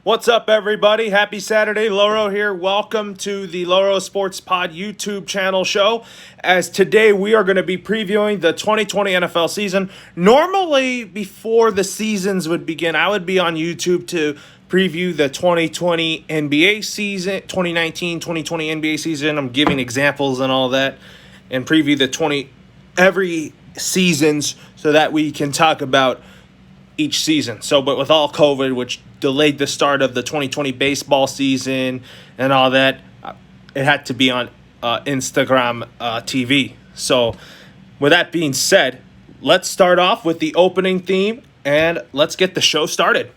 What's up, everybody? Happy Saturday. Loro here. Welcome to the Loro Sports Pod YouTube channel show. As today we are going to be previewing the 2020 NFL season. Normally, before the seasons would begin, I would be on YouTube to preview the 2020 NBA season, 2019-2020 NBA season. I'm giving examples and all that, and preview the every seasons so that we can talk about each season. But with all COVID, which delayed the start of the 2020 baseball season and all that, it had to be on Instagram TV. So with that being said, let's start off with the opening theme and let's get the show started.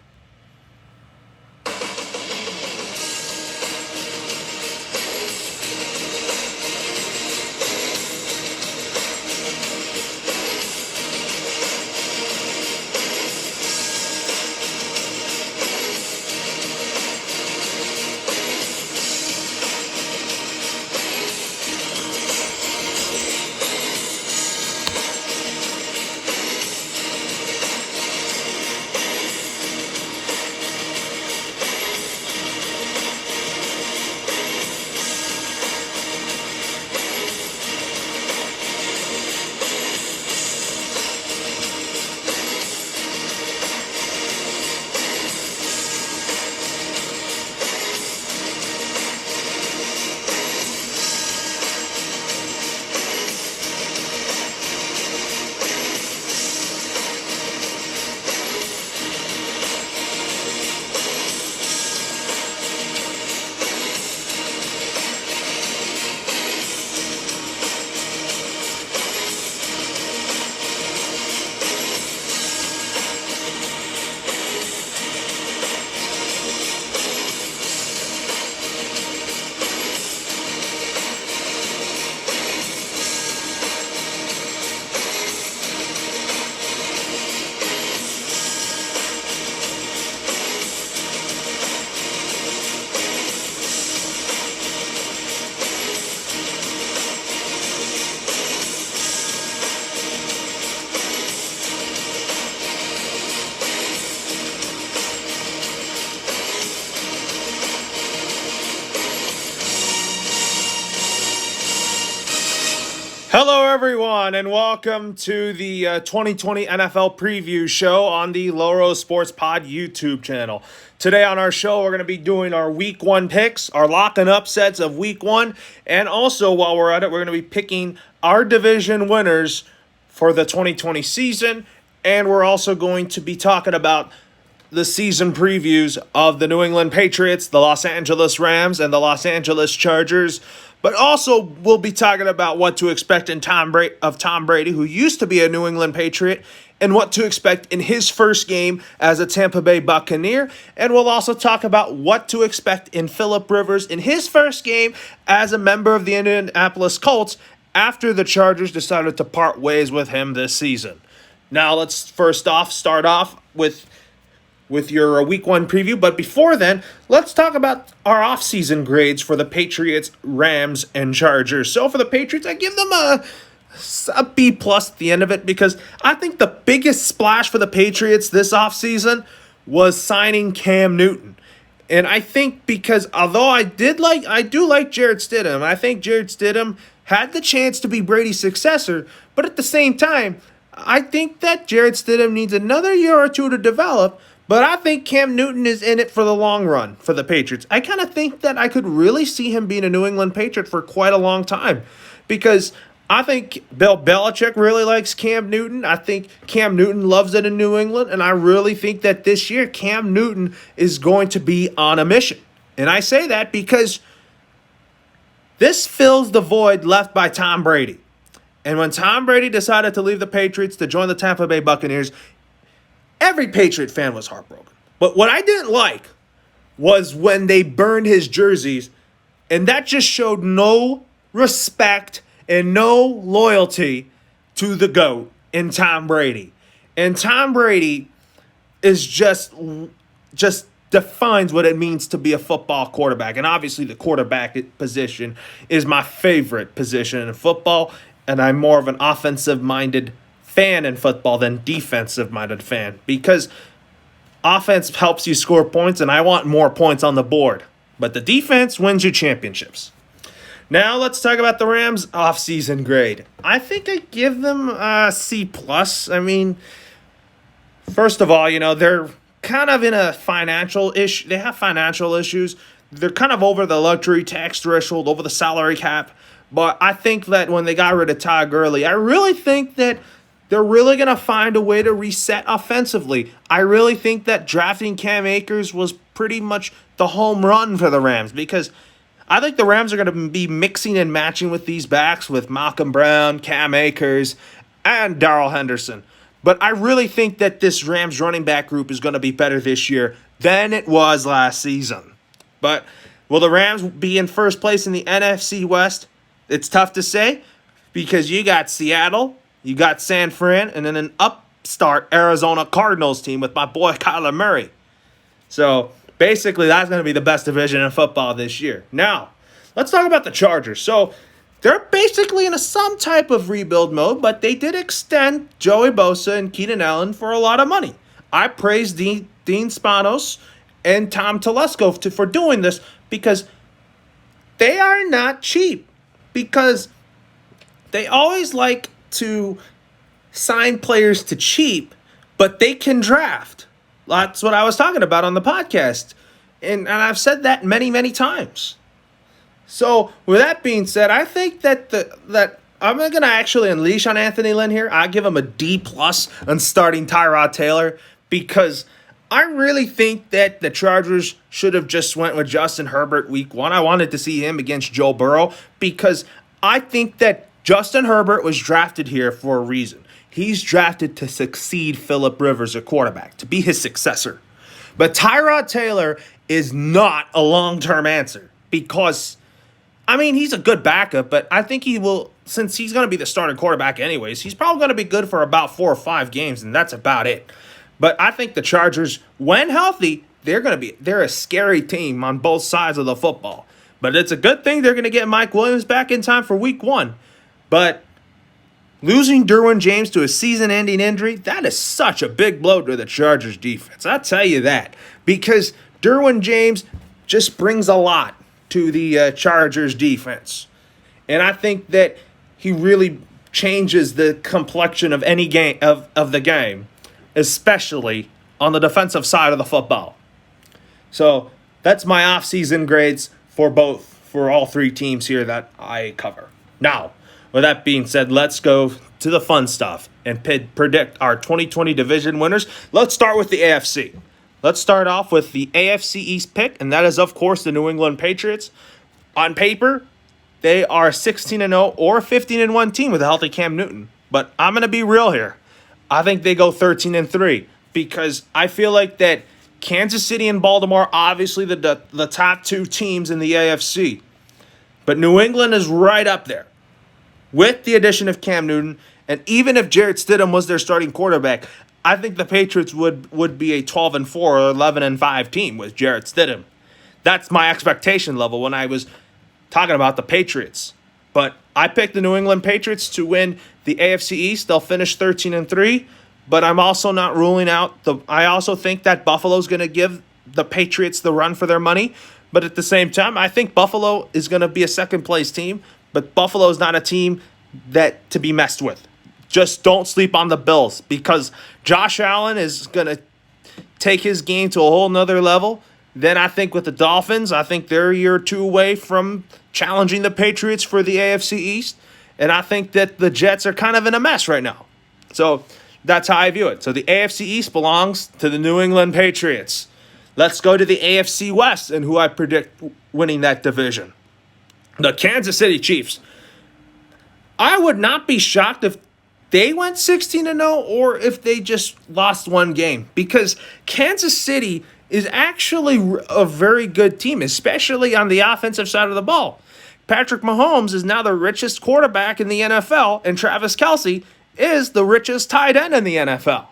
Hello, everyone, and welcome to the 2020 NFL preview show on the Loro Sports Pod YouTube channel. Today on our show, we're going to be doing our Week 1 picks, our lock and upsets of Week 1, and also, while we're at it, we're going to be picking our division winners for the 2020 season, and we're also going to be talking about the season previews of the New England Patriots, the Los Angeles Rams, and the Los Angeles Chargers. But also, we'll be talking about what to expect in Tom Brady, who used to be a New England Patriot, and what to expect in his first game as a Tampa Bay Buccaneer. And we'll also talk about what to expect in Phillip Rivers in his first game as a member of the Indianapolis Colts after the Chargers decided to part ways with him this season. Now, let's start off with your Week 1 preview. But before then, let's talk about our offseason grades for the Patriots, Rams, and Chargers. So for the Patriots, I give them a B+ at the end of it because I think the biggest splash for the Patriots this offseason was signing Cam Newton. And I think because although I do like Jarrett Stidham, I think Jarrett Stidham had the chance to be Brady's successor, but at the same time, I think that Jarrett Stidham needs another year or two to develop. But I think Cam Newton is in it for the long run for the Patriots. I kind of think that I could really see him being a New England Patriot for quite a long time because I think Bill Belichick really likes Cam Newton. I think Cam Newton loves it in New England, and I really think that this year Cam Newton is going to be on a mission. And I say that because this fills the void left by Tom Brady. And when Tom Brady decided to leave the Patriots to join the Tampa Bay Buccaneers, every Patriot fan was heartbroken. But what I didn't like was when they burned his jerseys, and that just showed no respect and no loyalty to the GOAT in Tom Brady. And Tom Brady is just defines what it means to be a football quarterback. And obviously the quarterback position is my favorite position in football, and I'm more of an offensive-minded fan in football than defensive-minded fan because offense helps you score points, and I want more points on the board. But the defense wins you championships. Now let's talk about the Rams' offseason grade. I think I give them a C+. I mean, first of all, they're kind of in a financial issue. They have financial issues. They're kind of over the luxury tax threshold, over the salary cap. But I think that when they got rid of Todd Gurley, I really think that they're really going to find a way to reset offensively. I really think that drafting Cam Akers was pretty much the home run for the Rams, because I think the Rams are going to be mixing and matching with these backs with Malcolm Brown, Cam Akers, and Darrell Henderson. But I really think that this Rams running back group is going to be better this year than it was last season. But will the Rams be in first place in the NFC West? It's tough to say, because you got Seattle, you got San Fran, and then an upstart Arizona Cardinals team with my boy Kyler Murray. So basically, that's going to be the best division in football this year. Now, let's talk about the Chargers. So they're basically in some type of rebuild mode, but they did extend Joey Bosa and Keenan Allen for a lot of money. I praise Dean Spanos and Tom Telesco for doing this, because they are not cheap. Because they always like to sign players to cheap, but they can draft. That's what I was talking about on the podcast. And I've said that many, many times. So with that being said, I think that I'm going to actually unleash on Anthony Lynn here. I give him a D+ on starting Tyrod Taylor, because I really think that the Chargers should have just went with Justin Herbert week 1. I wanted to see him against Joe Burrow, because I think that Justin Herbert was drafted here for a reason. He's drafted to succeed Phillip Rivers, a quarterback, to be his successor. But Tyrod Taylor is not a long-term answer, because, he's a good backup, but I think he will, since he's going to be the starting quarterback anyways, he's probably going to be good for about 4 or 5 games, and that's about it. But I think the Chargers, when healthy, they're a scary team on both sides of the football. But it's a good thing they're going to get Mike Williams back in time for week 1. But losing Derwin James to a season-ending injury, that is such a big blow to the Chargers defense. I'll tell you that. Because Derwin James just brings a lot to the Chargers defense. And I think that he really changes the complexion of any game of the game, especially on the defensive side of the football. So that's my offseason grades for all 3 teams here that I cover. Now, with that being said, let's go to the fun stuff and predict our 2020 division winners. Let's start with the AFC. Let's start off with the AFC East pick, and that is, of course, the New England Patriots. On paper, they are 16-0 or 15-1 team with a healthy Cam Newton. But I'm going to be real here. I think they go 13-3, because I feel like that Kansas City and Baltimore, obviously the top 2 teams in the AFC. But New England is right up there with the addition of Cam Newton. And even if Jarrett Stidham was their starting quarterback, I think the Patriots would be a 12-4 or 11-5 team with Jarrett Stidham. That's my expectation level when I was talking about the Patriots. But I picked the New England Patriots to win the AFC East. They'll finish 13-3. But I'm also not ruling out I also think that Buffalo's going to give the Patriots the run for their money. But at the same time, I think Buffalo is going to be a second-place team. But Buffalo is not a team that to be messed with. Just don't sleep on the Bills, because Josh Allen is going to take his game to a whole nother level. Then I think with the Dolphins, I think they're a year or 2 away from challenging the Patriots for the AFC East. And I think that the Jets are kind of in a mess right now. So that's how I view it. So the AFC East belongs to the New England Patriots. Let's go to the AFC West and who I predict winning that division. The Kansas City Chiefs. I would not be shocked if they went 16-0 or if they just lost 1 game, because Kansas City is actually a very good team, especially on the offensive side of the ball. Patrick Mahomes is now the richest quarterback in the NFL, and Travis Kelce is the richest tight end in the NFL.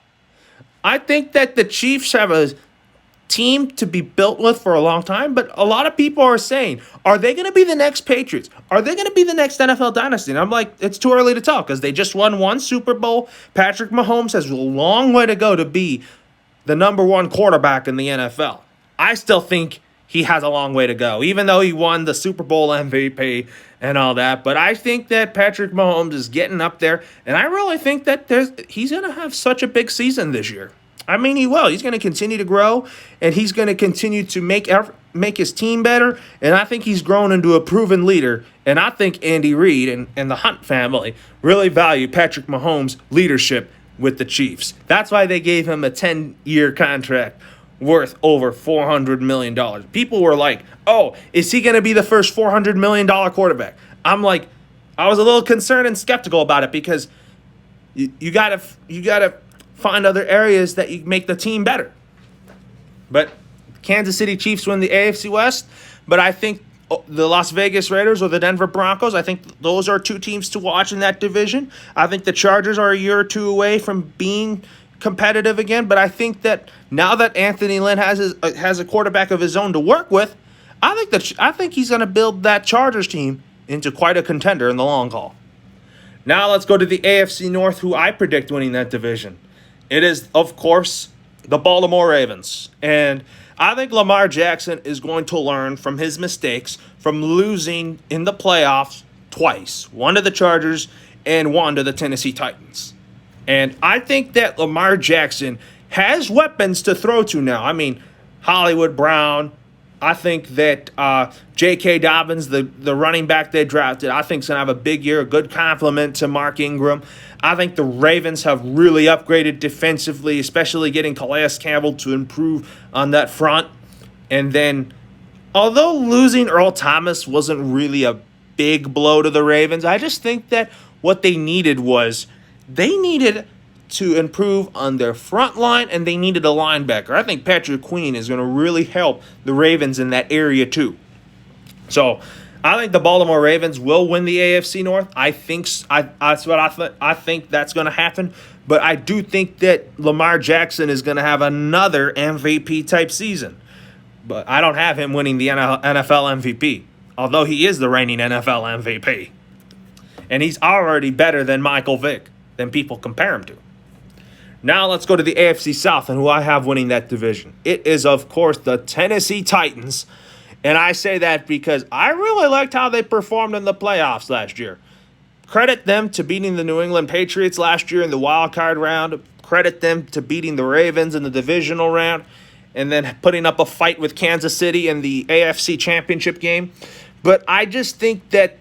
I think that the Chiefs have a team to be built with for a long time, but a lot of people are saying, are they going to be the next Patriots? Are they going to be the next NFL dynasty? And I'm like, it's too early to tell, because they just won 1 Super Bowl. Patrick Mahomes has a long way to go to be the number one quarterback in the NFL. I still think he has a long way to go, even though he won the Super Bowl MVP and all that. But I think that Patrick Mahomes is getting up there, and I really think that he's going to have such a big season this year. I mean, he will. He's going to continue to grow, and he's going to continue to make his team better, and I think he's grown into a proven leader. And I think Andy Reid and the Hunt family really value Patrick Mahomes' leadership with the Chiefs. That's why they gave him a 10-year contract worth over $400 million. People were like, oh, is he going to be the first $400 million quarterback? I'm like, I was a little concerned and skeptical about it because you gotta find other areas that you make the team better. But Kansas City Chiefs win the AFC West, but I think the Las Vegas Raiders or the Denver Broncos, I think those are two teams to watch in that division. I think the Chargers are a year or two away from being competitive again, but I think that now that Anthony Lynn has a quarterback of his own to work with, I think he's going to build that Chargers team into quite a contender in the long haul. Now let's go to the AFC North, who I predict winning that division. It is, of course, the Baltimore Ravens. And I think Lamar Jackson is going to learn from his mistakes from losing in the playoffs twice. One to the Chargers and one to the Tennessee Titans. And I think that Lamar Jackson has weapons to throw to now. I mean, Hollywood Brown. I think that J.K. Dobbins, the running back they drafted, I think is going to have a big year, a good compliment to Mark Ingram. I think the Ravens have really upgraded defensively, especially getting Calais Campbell to improve on that front. And then, although losing Earl Thomas wasn't really a big blow to the Ravens, I just think that what they needed to improve on their front line, and they needed a linebacker. I think Patrick Queen is going to really help the Ravens in that area too. So I think the Baltimore Ravens will win the AFC North. I think that's going to happen. But I do think that Lamar Jackson is going to have another MVP type season. But I don't have him winning the NFL MVP, although he is the reigning NFL MVP. And he's already better than Michael Vick, than people compare him to. Now let's go to the AFC South and who I have winning that division. It is, of course, the Tennessee Titans. And I say that because I really liked how they performed in the playoffs last year. Credit them to beating the New England Patriots last year in the wild card round. Credit them to beating the Ravens in the divisional round. And then putting up a fight with Kansas City in the AFC Championship game. But I just think that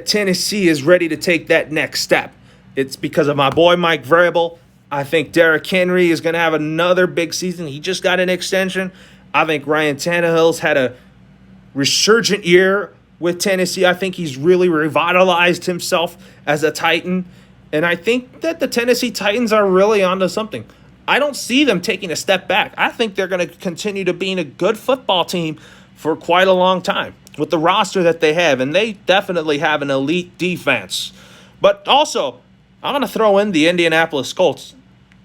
Tennessee is ready to take that next step. It's because of my boy Mike Vrabel. I think Derrick Henry is going to have another big season. He just got an extension. I think Ryan Tannehill's had a resurgent year with Tennessee. I think he's really revitalized himself as a Titan. And I think that the Tennessee Titans are really onto something. I don't see them taking a step back. I think they're going to continue to be a good football team for quite a long time with the roster that they have. And they definitely have an elite defense. But also, I'm going to throw in the Indianapolis Colts.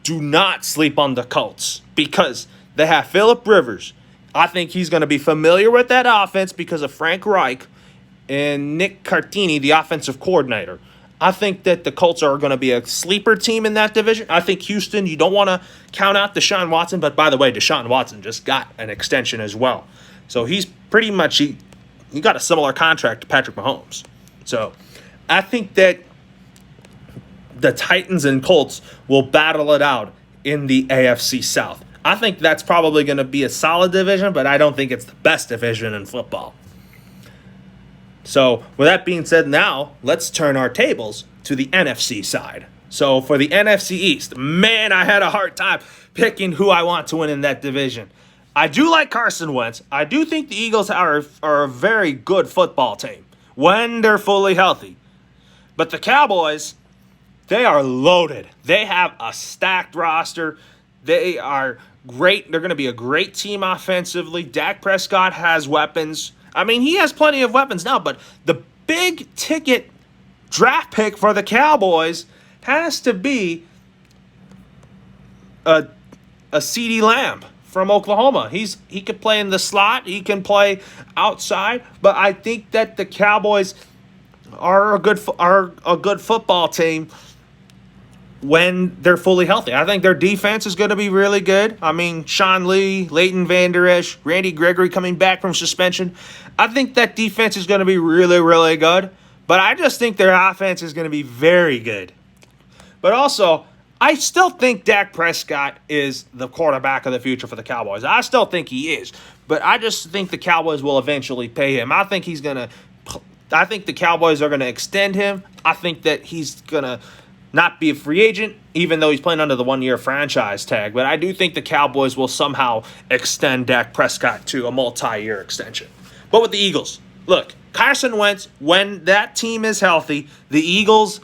Do not sleep on the Colts because they have Phillip Rivers. I think he's going to be familiar with that offense because of Frank Reich and Nick Cartini, the offensive coordinator. I think that the Colts are going to be a sleeper team in that division. I think Houston, you don't want to count out Deshaun Watson. But by the way, Deshaun Watson just got an extension as well. So he's pretty much, he got a similar contract to Patrick Mahomes. So I think that the Titans and Colts will battle it out in the AFC South. I think that's probably going to be a solid division, but I don't think it's the best division in football. So with that being said, now let's turn our tables to the NFC side. So for the NFC East, man, I had a hard time picking who I want to win in that division. I do like Carson Wentz. I do think the Eagles are a very good football team when they're fully healthy. But the Cowboys, they are loaded. They have a stacked roster. They are great. They're going to be a great team offensively. Dak Prescott has weapons. I mean, he has plenty of weapons now, but the big ticket draft pick for the Cowboys has to be a CeeDee Lamb from Oklahoma. He could play in the slot. He can play outside, but I think that the Cowboys are a good football team. when they're fully healthy. I think their defense is going to be really good. I mean, Sean Lee, Leighton Vander Esch, Randy Gregory coming back from suspension. I think that defense is going to be really, really good. But I just think their offense is going to be very good. But also, I still think Dak Prescott is the quarterback of the future for the Cowboys. I still think he is. But I just think the Cowboys will eventually pay him. I think the Cowboys are going to extend him. I think that he's going to not be a free agent, even though he's playing under the one-year franchise tag. But I do think the Cowboys will somehow extend Dak Prescott to a multi-year extension. But with the Eagles, look, Carson Wentz, when that team is healthy, the Eagles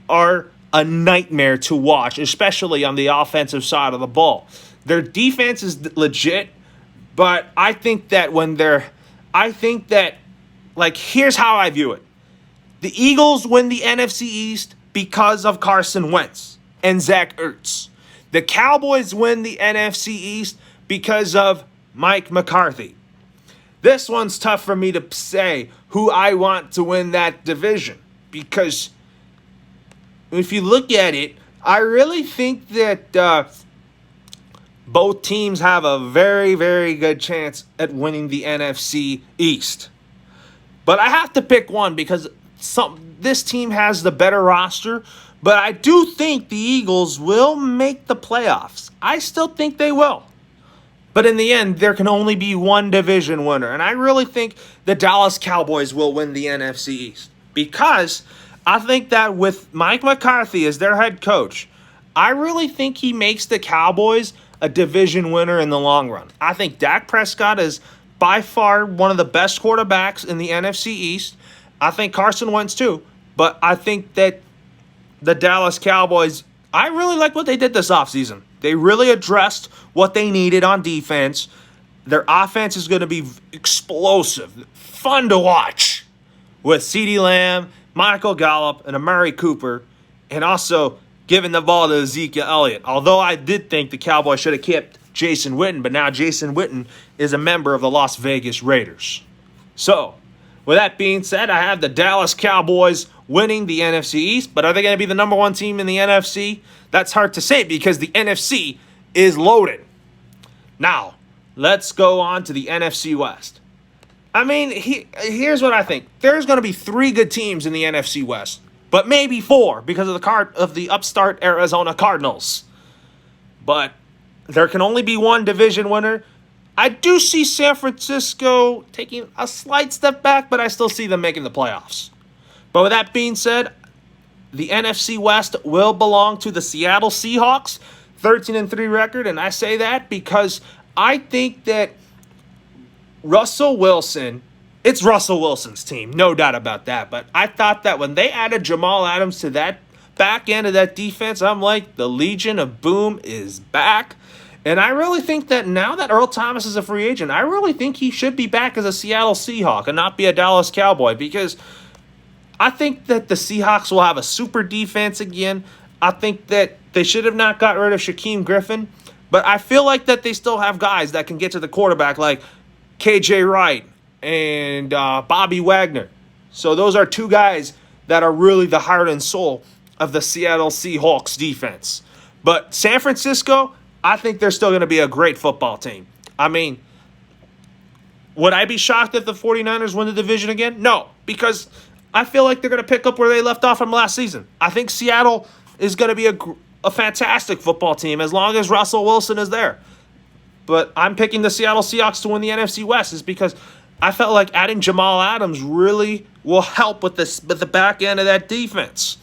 are a nightmare to watch, especially on the offensive side of the ball. Their defense is legit, but I think that here's how I view it. The Eagles win the NFC East because of Carson Wentz and Zach Ertz. The Cowboys win the NFC East because of Mike McCarthy. This one's tough for me to say who I want to win that division, because if you look at it, I really think that both teams have a very, very good chance at winning the NFC East. But I have to pick one because this team has the better roster, but I do think the Eagles will make the playoffs. I still think they will. But in the end, there can only be one division winner, and I really think the Dallas Cowboys will win the NFC East, because I think that with Mike McCarthy as their head coach, I really think he makes the Cowboys a division winner in the long run. I think Dak Prescott is by far one of the best quarterbacks in the NFC East. I think Carson Wentz too, but I think that the Dallas Cowboys, I really like what they did this offseason. They really addressed what they needed on defense. Their offense is going to be explosive, fun to watch, with CeeDee Lamb, Michael Gallup, and Amari Cooper, and also giving the ball to Ezekiel Elliott. Although I did think the Cowboys should have kept Jason Witten, but now Jason Witten is a member of the Las Vegas Raiders. So, with that being said, I have the Dallas Cowboys winning the NFC East, but are they going to be the number one team in the NFC? That's hard to say because the NFC is loaded. Now, let's go on to the NFC West. I mean, here's what I think. There's going to be 3 good teams in the NFC West, but maybe 4 because of the upstart Arizona Cardinals. But there can only be one division winner. I do see San Francisco taking a slight step back, but I still see them making the playoffs. But with that being said, the NFC West will belong to the Seattle Seahawks, 13-3 record, and I say that because I think that Russell Wilson, it's Russell Wilson's team, no doubt about that, but I thought that when they added Jamal Adams to that back end of that defense, I'm like, the Legion of Boom is back. And I really think that now that Earl Thomas is a free agent, I really think he should be back as a Seattle Seahawk and not be a Dallas Cowboy, because I think that the Seahawks will have a super defense again. I think that they should have not got rid of Shaquem Griffin, but I feel like that they still have guys that can get to the quarterback like KJ Wright and Bobby Wagner. So those are 2 guys that are really the heart and soul of the Seattle Seahawks defense. But San Francisco, I think they're still going to be a great football team. I mean, would I be shocked if the 49ers win the division again? No, because I feel like they're going to pick up where they left off from last season. I think Seattle is going to be a fantastic football team as long as Russell Wilson is there. But I'm picking the Seattle Seahawks to win the NFC West is because I felt like adding Jamal Adams really will help with the back end of that defense.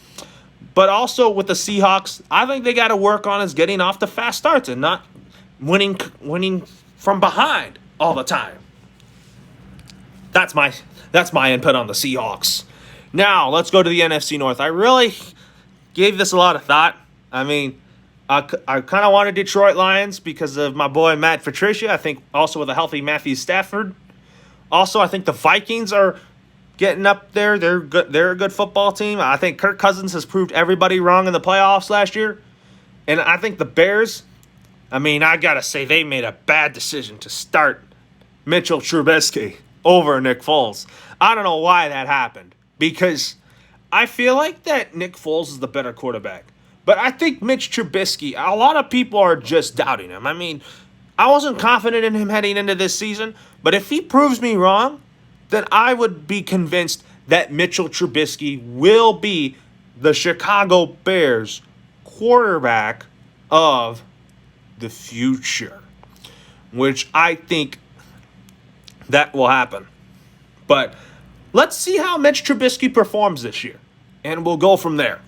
But also with the Seahawks, I think they got to work on is getting off the fast starts and not winning from behind all the time. That's my input on the Seahawks. Now, let's go to the NFC North. I really gave this a lot of thought. I mean, I kind of wanted Detroit Lions because of my boy Matt Patricia. I think also with a healthy Matthew Stafford. Also, I think the Vikings are getting up there. They're good. They're a good football team. I think Kirk Cousins has proved everybody wrong in the playoffs last year. And I think the Bears, I mean, I got to say they made a bad decision to start Mitchell Trubisky over Nick Foles. I don't know why that happened because I feel like that Nick Foles is the better quarterback. But I think Mitch Trubisky, a lot of people are just doubting him. I mean, I wasn't confident in him heading into this season, but if he proves me wrong, then I would be convinced that Mitchell Trubisky will be the Chicago Bears quarterback of the future, which I think that will happen. But let's see how Mitch Trubisky performs this year, and we'll go from there.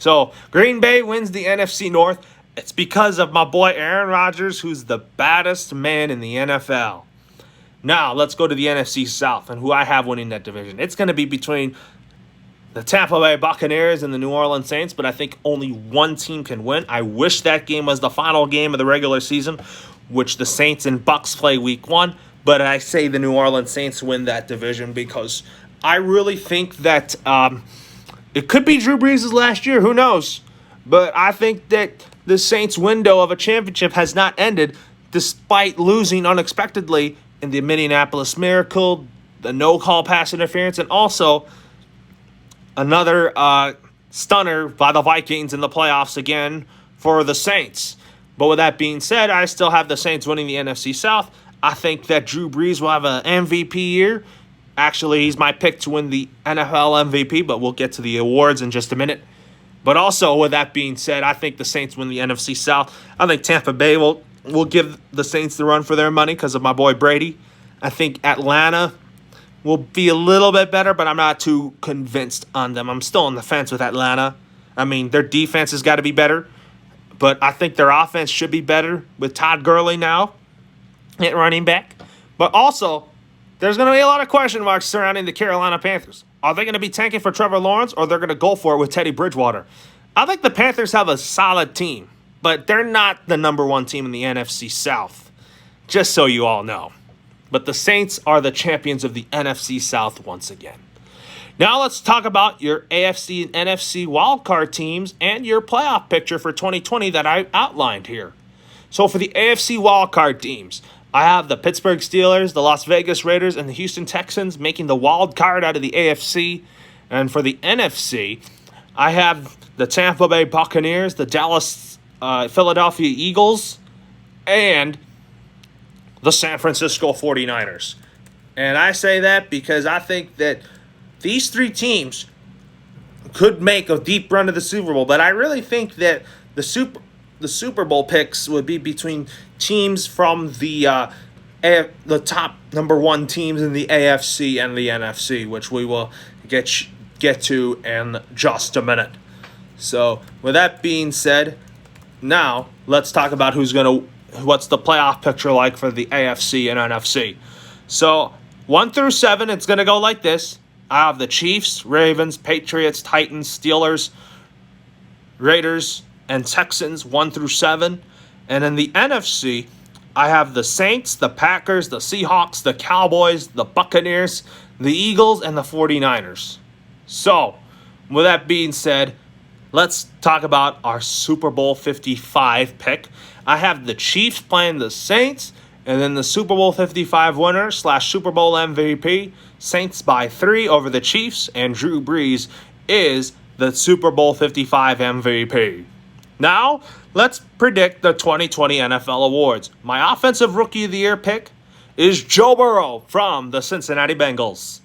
So Green Bay wins the NFC North. It's because of my boy Aaron Rodgers, who's the baddest man in the NFL. Now, let's go to the NFC South and who I have winning that division. It's going to be between the Tampa Bay Buccaneers and the New Orleans Saints, but I think only one team can win. I wish that game was the final game of the regular season, which the Saints and Bucs play week 1, but I say the New Orleans Saints win that division because I really think that it could be Drew Brees' last year. Who knows? But I think that the Saints' window of a championship has not ended despite losing unexpectedly in the Indianapolis Miracle, the no-call pass interference, and also another stunner by the Vikings in the playoffs again for the Saints. But with that being said, I still have the Saints winning the NFC South. I think that Drew Brees will have an MVP year. Actually, he's my pick to win the NFL MVP, but we'll get to the awards in just a minute. But also, with that being said, I think the Saints win the NFC South. I think Tampa Bay will give the Saints the run for their money because of my boy Brady. I think Atlanta will be a little bit better, but I'm not too convinced on them. I'm still on the fence with Atlanta. I mean, their defense has got to be better, but I think their offense should be better with Todd Gurley now at running back. But also, there's going to be a lot of question marks surrounding the Carolina Panthers. Are they going to be tanking for Trevor Lawrence, or they're going to go for it with Teddy Bridgewater? I think the Panthers have a solid team, but they're not the number one team in the NFC South, just so you all know. But the Saints are the champions of the NFC South once again. Now let's talk about your AFC and NFC wildcard teams and your playoff picture for 2020 that I outlined here. So for the AFC wildcard teams, I have the Pittsburgh Steelers, the Las Vegas Raiders, and the Houston Texans making the wild card out of the AFC. And for the NFC, I have the Tampa Bay Buccaneers, the Philadelphia Eagles, and the San Francisco 49ers. And I say that because I think that these three teams could make a deep run to the Super Bowl. But I really think that the Super Bowl picks would be between teams from the top number one teams in the AFC and the NFC, which we will get to in just a minute. So with that being said, now let's talk about what's the playoff picture like for the AFC and NFC. So 1 through 7, it's going to go like this. I have the Chiefs, Ravens, Patriots, Titans, Steelers, Raiders, and Texans 1 through 7. And in the NFC, I have the Saints, the Packers, the Seahawks, the Cowboys, the Buccaneers, the Eagles, and the 49ers. So, with that being said, let's talk about our Super Bowl 55 pick. I have the Chiefs playing the Saints, and then the Super Bowl 55 winner / Super Bowl MVP, Saints by 3 over the Chiefs, and Drew Brees is the Super Bowl 55 MVP. Now, let's predict the 2020 NFL awards. My Offensive Rookie of the Year pick is Joe Burrow from the Cincinnati Bengals.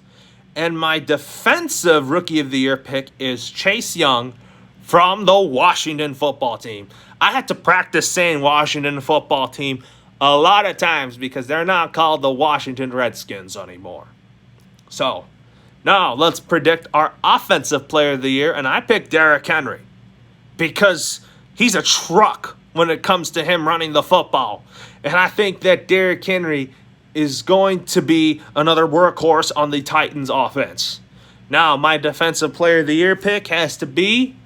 And my Defensive Rookie of the Year pick is Chase Young from the Washington Football Team. I had to practice saying Washington Football Team a lot of times because they're not called the Washington Redskins anymore. So, now let's predict our Offensive Player of the Year, and I picked Derrick Henry because he's a truck when it comes to him running the football. And I think that Derrick Henry is going to be another workhorse on the Titans offense. Now, my Defensive Player of the Year pick has to be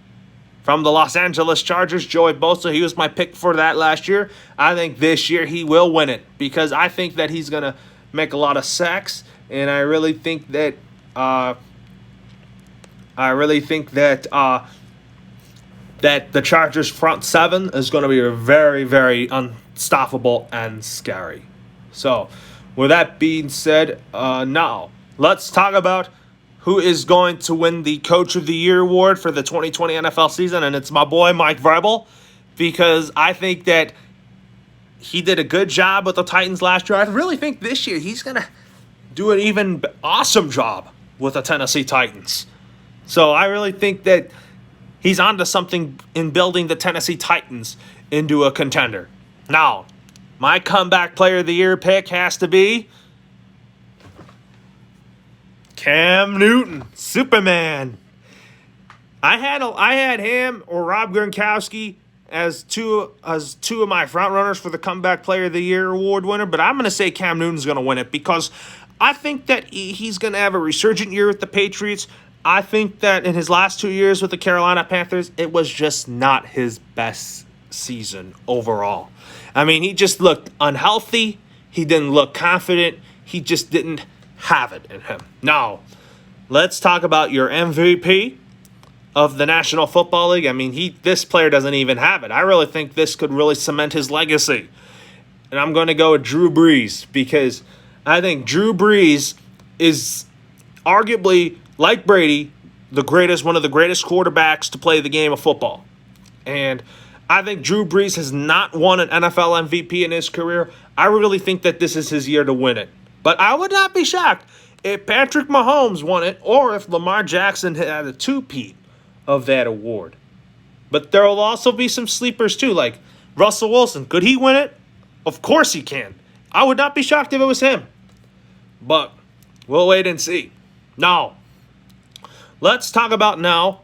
from the Los Angeles Chargers, Joey Bosa. He was my pick for that last year. I think this year he will win it because I think that he's going to make a lot of sacks. And I really think that that the Chargers front seven is going to be very, very unstoppable and scary. So, with that being said, now let's talk about who is going to win the Coach of the Year award for the 2020 NFL season, and it's my boy Mike Vrabel, because I think that he did a good job with the Titans last year. I really think this year he's going to do an even awesome job with the Tennessee Titans. So I really think that he's onto something in building the Tennessee Titans into a contender. Now, my comeback player of the year pick has to be Cam Newton, Superman. I had him or Rob Gronkowski as two of my front runners for the comeback player of the year award winner, but I'm going to say Cam Newton's going to win it because I think that he's going to have a resurgent year with the Patriots. I think that in his last 2 years with the Carolina Panthers, it was just not his best season overall. I mean, he just looked unhealthy. He didn't look confident. He just didn't have it in him. Now, let's talk about your MVP of the National Football League. I mean, this player doesn't even have it. I really think this could really cement his legacy. And I'm going to go with Drew Brees because I think Drew Brees is arguably, like Brady, one of the greatest quarterbacks to play the game of football. And I think Drew Brees has not won an NFL MVP in his career. I really think that this is his year to win it. But I would not be shocked if Patrick Mahomes won it or if Lamar Jackson had a two-peat of that award. But there will also be some sleepers too, like Russell Wilson. Could he win it? Of course he can. I would not be shocked if it was him. But we'll wait and see. Now, let's talk about now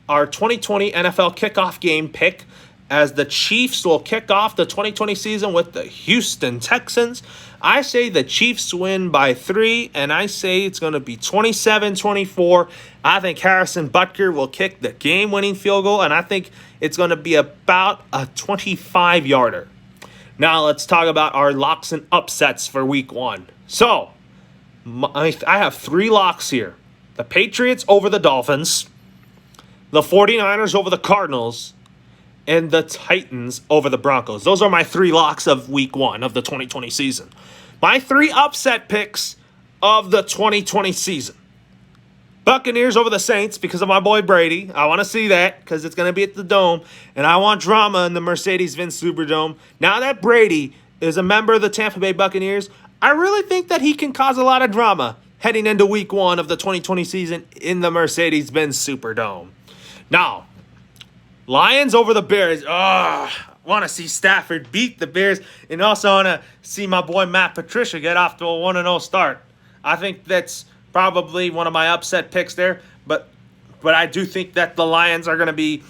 our 2020 NFL kickoff game pick, as the Chiefs will kick off the 2020 season with the Houston Texans. I say the Chiefs win by 3, and I say it's going to be 27-24. I think Harrison Butker will kick the game-winning field goal, and I think it's going to be about a 25-yarder. Now let's talk about our locks and upsets for Week 1. So, I have 3 locks here. The Patriots over the Dolphins, the 49ers over the Cardinals, and the Titans over the Broncos. Those are my 3 locks of Week 1 of the 2020 season. My 3 upset picks of the 2020 season. Buccaneers over the Saints because of my boy Brady. I want to see that because it's going to be at the Dome. And I want drama in the Mercedes-Benz Superdome. Now that Brady is a member of the Tampa Bay Buccaneers, I really think that he can cause a lot of drama heading into Week 1 of the 2020 season in the Mercedes-Benz Superdome. Now, Lions over the Bears. I want to see Stafford beat the Bears, and also want to see my boy Matt Patricia get off to a 1-0 start. I think that's probably one of my upset picks there, but I do think that the Lions are going to be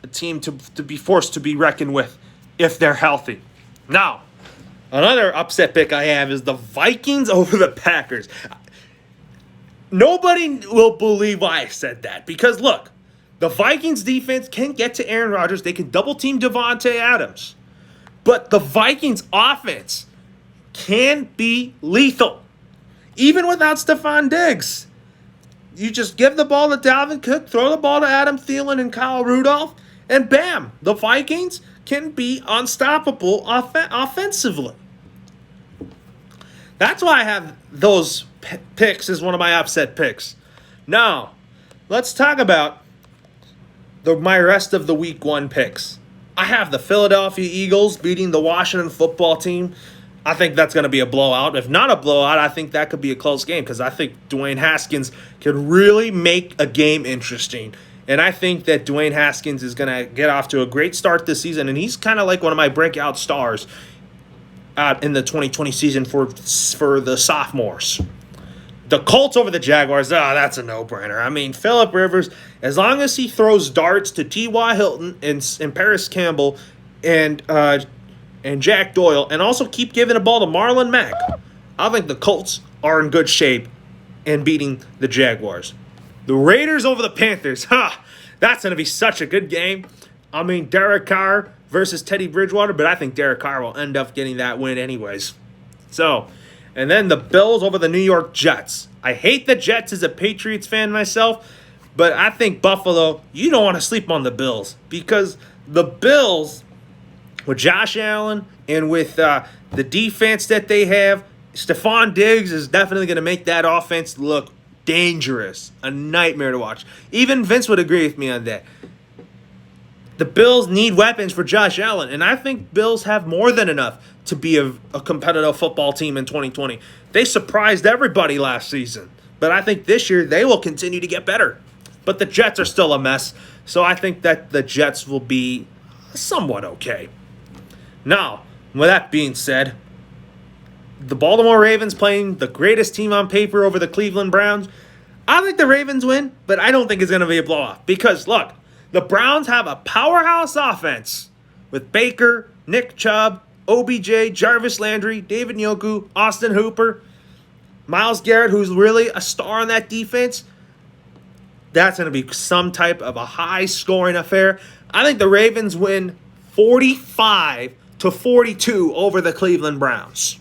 a team to be forced to be reckoned with if they're healthy. Now, another upset pick I have is the Vikings over the Packers. Nobody will believe why I said that because, look, the Vikings defense can get to Aaron Rodgers. They can double-team Devontae Adams. But the Vikings offense can be lethal, even without Stephon Diggs. You just give the ball to Dalvin Cook, throw the ball to Adam Thielen and Kyle Rudolph, and bam, the Vikings can be unstoppable offensively. That's why I have those picks as one of my upset picks. Now, let's talk about my rest of the Week 1 picks. I have the Philadelphia Eagles beating the Washington football team. I think that's going to be a blowout. If not a blowout, I think that could be a close game because I think Dwayne Haskins can really make a game interesting. And I think that Dwayne Haskins is going to get off to a great start this season, and he's kind of like one of my breakout stars in the 2020 season for the sophomores. The Colts over the Jaguars, that's a no-brainer. I mean, Phillip Rivers, as long as he throws darts to T.Y. Hilton and Paris Campbell and Jack Doyle, and also keep giving the ball to Marlon Mack, I think the Colts are in good shape in beating the Jaguars. The Raiders over the Panthers, that's going to be such a good game. I mean, Derek Carr versus Teddy Bridgewater, but I think Derek Carr will end up getting that win anyways. So, and then the Bills over the New York Jets. I hate the Jets as a Patriots fan myself, but I think Buffalo, you don't want to sleep on the Bills because the Bills, with Josh Allen and with the defense that they have, Stephon Diggs is definitely going to make that offense look dangerous, a nightmare to watch. Even Vince would agree with me on that. The Bills need weapons for Josh Allen, and I think Bills have more than enough to be a competitive football team in 2020. They surprised everybody last season, but I think this year they will continue to get better. But the Jets are still a mess, so I think that the Jets will be somewhat okay. Now, with that being said, the Baltimore Ravens playing the greatest team on paper over the Cleveland Browns. I think the Ravens win, but I don't think it's going to be a blowout. Because, look, the Browns have a powerhouse offense with Baker, Nick Chubb, OBJ, Jarvis Landry, David Njoku, Austin Hooper, Myles Garrett, who's really a star on that defense. That's going to be some type of a high-scoring affair. I think the Ravens win 45-42 over the Cleveland Browns.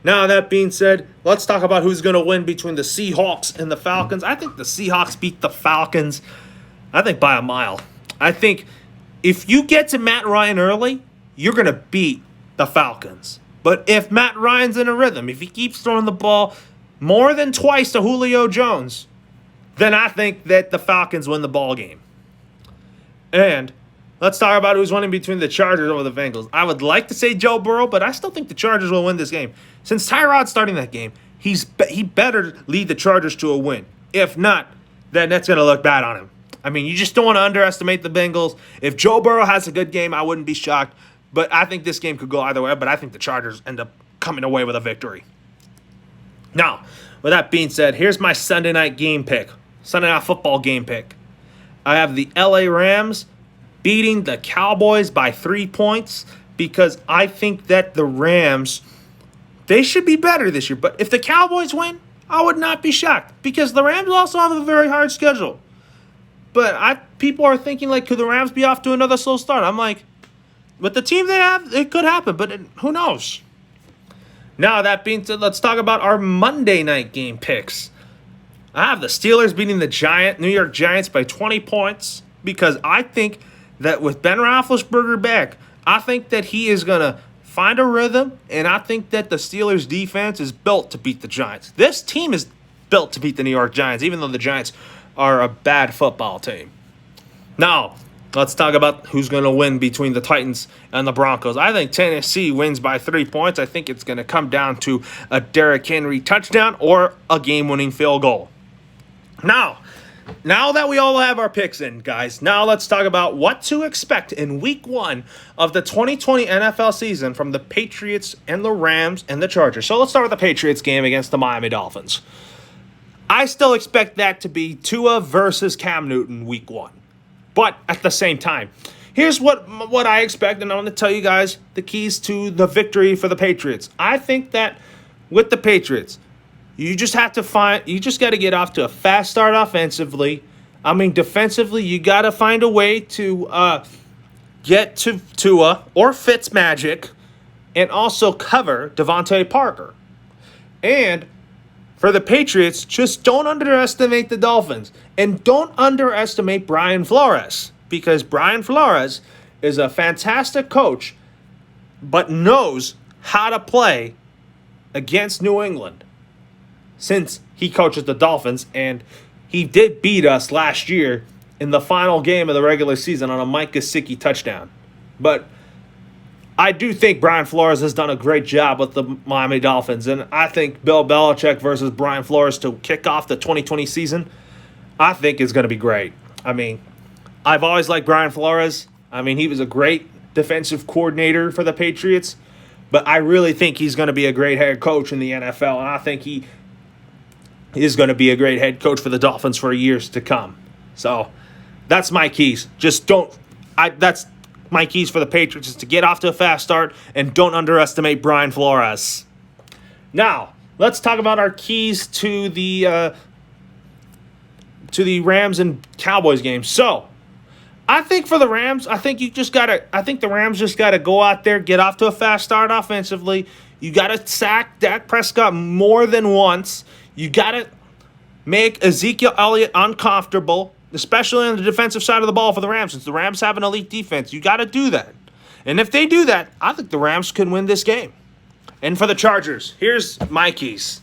Now, that being said, let's talk about who's going to win between the Seahawks and the Falcons. I think the Seahawks beat the Falcons, I think, by a mile. I think if you get to Matt Ryan early, you're going to beat the Falcons. But if Matt Ryan's in a rhythm, if he keeps throwing the ball more than twice to Julio Jones, then I think that the Falcons win the ball game. And let's talk about who's winning between the Chargers over the Bengals. I would like to say Joe Burrow, but I still think the Chargers will win this game. Since Tyrod's starting that game, he better lead the Chargers to a win. If not, then that's going to look bad on him. I mean, you just don't want to underestimate the Bengals. If Joe Burrow has a good game, I wouldn't be shocked. But I think this game could go either way, but I think the Chargers end up coming away with a victory. Now, with that being said, here's my Sunday night game pick. Sunday night football game pick. I have the LA Rams beating the Cowboys by 3 points because I think that the Rams, they should be better this year. But if the Cowboys win, I would not be shocked because the Rams also have a very hard schedule. But people are thinking, like, could the Rams be off to another slow start? I'm like, with the team they have, it could happen, but who knows? Now, that being said, let's talk about our Monday night game picks. I have the Steelers beating the New York Giants by 20 points because I think that with Ben Roethlisberger back, I think that he is going to find a rhythm, and I think that the Steelers' defense is built to beat the Giants. This team is built to beat the New York Giants, even though the Giants are a bad football team. Now, let's talk about who's going to win between the Titans and the Broncos. I think Tennessee wins by 3 points. I think it's going to come down to a Derrick Henry touchdown or a game-winning field goal. Now that we all have our picks in, guys, now let's talk about what to expect in Week 1 of the 2020 NFL season from the Patriots and the Rams and the Chargers. So let's start with the Patriots game against the Miami Dolphins. I still expect that to be Tua versus Cam Newton Week 1. But at the same time, here's what I expect, and I'm going to tell you guys the keys to the victory for the Patriots. I think that with the Patriots, you just got to get off to a fast start offensively. I mean, defensively, you got to find a way to get to Tua or Fitzmagic and also cover Devontae Parker. And for the Patriots, just don't underestimate the Dolphins. And don't underestimate Brian Flores. Because Brian Flores is a fantastic coach, but knows how to play against New England. Since he coaches the Dolphins, and he did beat us last year in the final game of the regular season on a Mike Gesicki touchdown. But I do think Brian Flores has done a great job with the Miami Dolphins, and I think Bill Belichick versus Brian Flores to kick off the 2020 season, I think is going to be great. I mean, I've always liked Brian Flores. I mean, he was a great defensive coordinator for the Patriots, but I really think he's going to be a great head coach in the NFL, and I think he is going to be a great head coach for the Dolphins for years to come. So that's my keys. That's my keys for the Patriots is to get off to a fast start and don't underestimate Brian Flores. Now, let's talk about our keys to the Rams and Cowboys game. So, I think for the Rams, I think the Rams just gotta go out there, get off to a fast start offensively. You gotta sack Dak Prescott more than once. You gotta make Ezekiel Elliott uncomfortable, especially on the defensive side of the ball for the Rams, since the Rams have an elite defense. You got to do that. And if they do that, I think the Rams can win this game. And for the Chargers, here's my keys.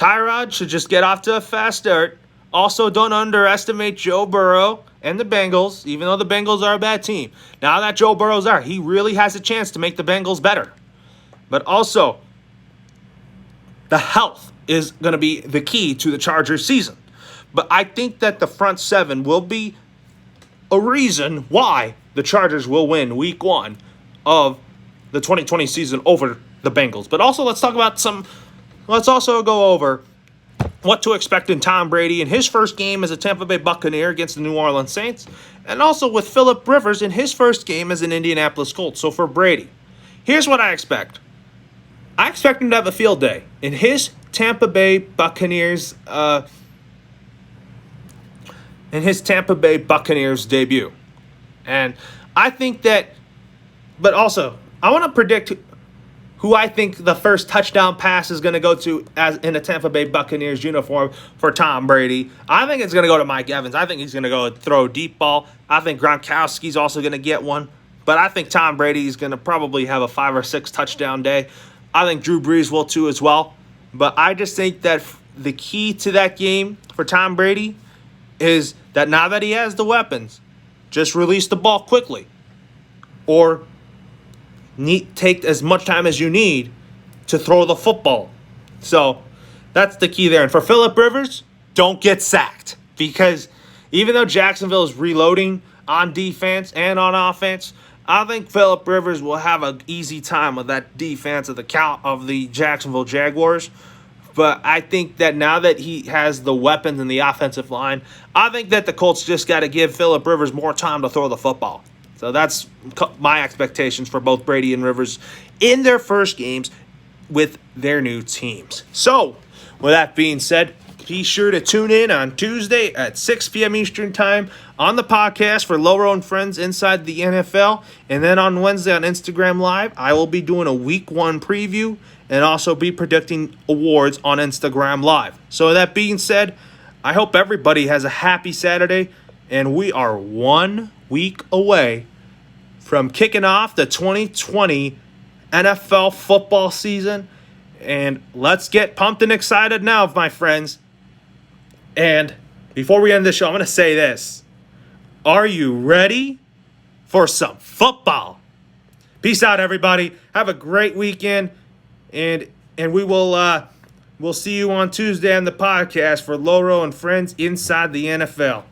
Tyrod should just get off to a fast start. Also, don't underestimate Joe Burrow and the Bengals, even though the Bengals are a bad team. Now that Joe Burrow's there, he really has a chance to make the Bengals better. But also, the health is going to be the key to the Chargers season. But I think that the front seven will be a reason why the Chargers will win week 1 of the 2020 season over the Bengals. But also, let's also go over what to expect in Tom Brady in his first game as a Tampa Bay Buccaneer against the New Orleans Saints, and also with Phillip Rivers in his first game as an Indianapolis Colt. So for Brady, here's what I expect. I expect him to have a field day in his Tampa Bay Buccaneers debut. And I think that, but also, I want to predict who I think the first touchdown pass is going to go to as in a Tampa Bay Buccaneers uniform for Tom Brady. I think it's going to go to Mike Evans. I think he's going to go throw a deep ball. I think Gronkowski's also going to get one. But I think Tom Brady is going to probably have a 5 or 6 touchdown day. I think Drew Brees will too as well. But I just think that the key to that game for Tom Brady is that now that he has the weapons, just release the ball quickly. Or take as much time as you need to throw the football. So that's the key there. And for Phillip Rivers, don't get sacked. Because even though Jacksonville is reloading on defense and on offense, I think Phillip Rivers will have an easy time with that defense of the Jacksonville Jaguars. But I think that now that he has the weapons in the offensive line, I think that the Colts just got to give Phillip Rivers more time to throw the football. So that's my expectations for both Brady and Rivers in their first games with their new teams. So, with that being said, be sure to tune in on Tuesday at 6 p.m. Eastern Time on the podcast for Loro and Friends Inside the NFL. And then on Wednesday on Instagram Live, I will be doing a Week 1 preview and also be predicting awards on Instagram Live. So, with that being said, I hope everybody has a happy Saturday. And we are 1 week away from kicking off the 2020 NFL football season. And let's get pumped and excited now, my friends. And before we end the show, I'm going to say this. Are you ready for some football? Peace out, everybody. Have a great weekend. And we'll see you on Tuesday on the podcast for Loro and Friends Inside the NFL.